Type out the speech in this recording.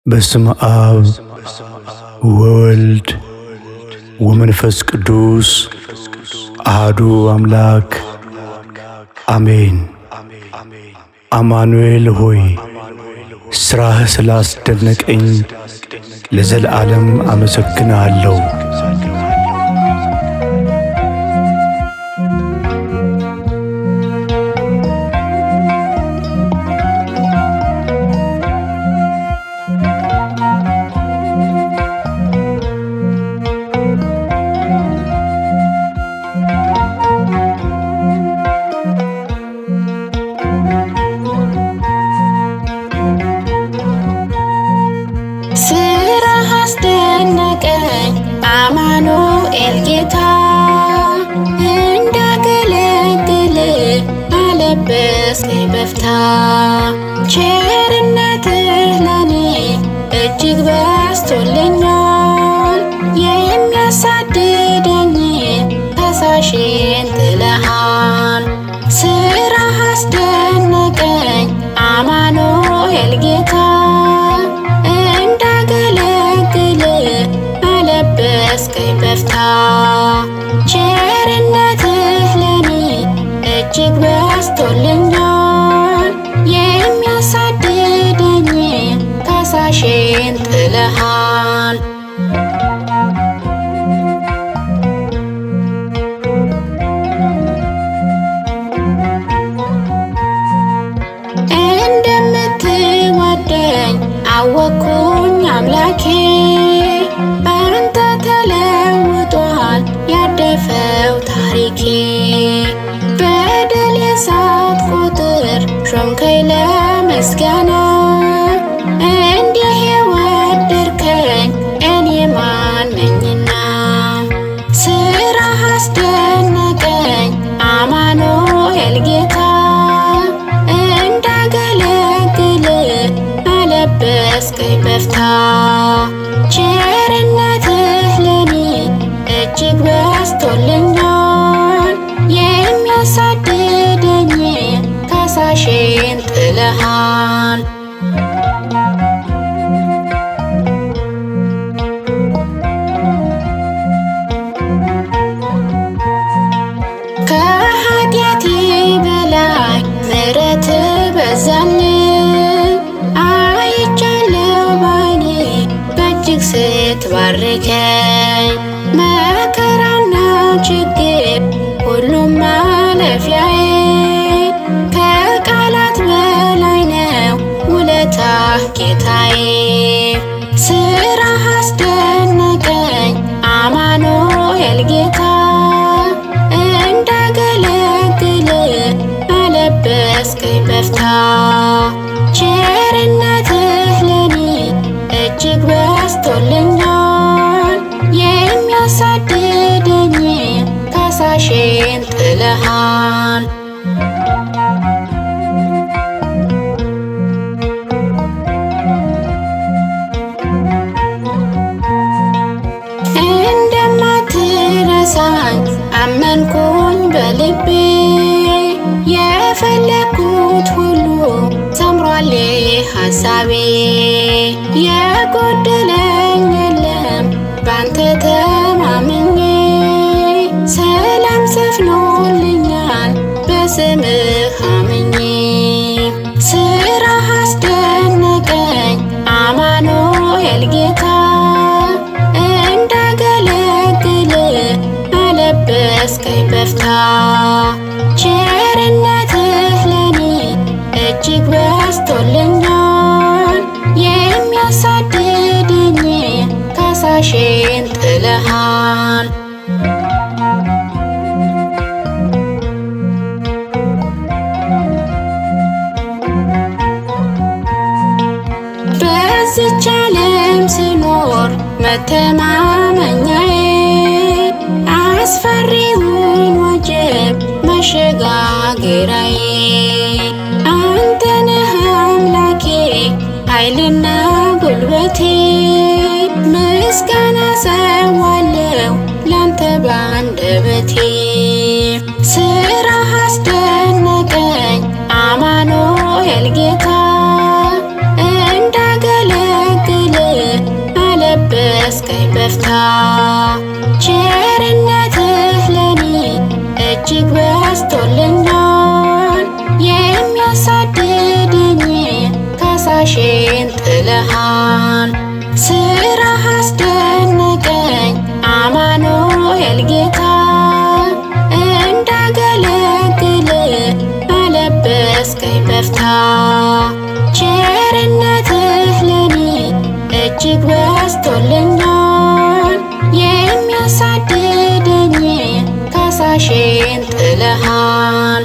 በስመ አብ ወወልድ ወመንፈስ ቅዱስ አሐዱ አምላክ አሜን። አማኑኤል ሆይ ሥራህ ስላስደነቀኝ ለዘለዓለም አመሰግንሃለሁ። ስራህ አስደነቀኝ አማኑኤል ጌታ፣ እንዳገለግል አለበስከኝ በፍታ። ቸርነትህ ለኔ እጅግ በዝቶልኛል፣ የሚያሳድደኝ ፈሳሽን ጥለሃል። ስራህ አስደነቀኝ አማኑኤል ጌታ፣ አለበስከኝ በፍታ። ቸርነትህ ለኔ እጅግ በዝቶልኛል፣ የሚያሳድደኝ ፈሳሽን ጥለሃል። እንደምትወደኝ አወቅኩኝ አምላኬ፣ ተለውጧል ያደፈው ታሪኬ። በደል ሳትቆጥር ሾምከኝ ለምስጋና፣ እንዲህ የወደድከኝ እኔ ማን ነኝና። ስራህ አስደነቀኝ አማኑኤል ጌታ፣ እንዳገለግል አለበስከኝ በፍታ። ቸርነትህ ለኔ እጅግ በዝቶልኛል፣ የሚያሳድደኝ ፈሳሽን ጥለሃል። ከኃጢአቴ በላይ ምሕረትህ በዛልኝ፣ አይቻለሁ ባይኔ በእጅግ ስትባርከኝ። መከራና ችግር ሁሉም ማለፊያዬ፣ ከቃላት በላይ ነው ውለታህ ጌታዬ። ስራህ አስደነቀኝ አማኑኤል ጌታ፣ እንዳገለግል አለበስከኝ በፍታ። ቸርነትህ ለኔ እጅግ በዝቶልኛል፣ የሚያሳድደኝ ፈሳሽን ጥለሃል። እንደማትረሳኝ አመንኩኝ በልቤ፣ የፈለግኩት ሁሉ ሰምሯል ሐሳቤ። የጎደለኝ የለም ባንተ ተማምኜ፣ ሰላም ሰፍኖልኛል በስምህ አምኜ። ስራህ አስደነቀኝ አማኑኤል ጌታ፣ እንዳገለግል አለበስከኝ በፍታ። ቸርነትህ ለኔ እጅግ በዝቶልኛል፣ የሚያሳድደኝ ፈሳሽን ጥለሃል። በዚች ዓለም ስኖር መተማመኛዬ፣ አስፈሪውን ወጀብ መሸጋገሪያዬ። አንተ ነህ አምላኬ ኃይልና ጉልበቴ፣ ምስጋና ሰዋለው ላንተ ባንደበቴ። ስራህ አስደነቀኝ አማኑኤል ጌታ፣ እንዳገለግል በፍታ ቸርነትህ ለኔ እጅግ በዝቶልኛል። የሚያሳድደኝ ከሳሼን ጥለሃል። ስራህ አስደነቀኝ አማኑኤል ጌታ እንዳገለግል አለበስከኝ በፍታ ቸርነትህ ለኔ እጅግ በዝቶልኛል። የሚያሳድደኝ ከሳሼን ጥለሃል።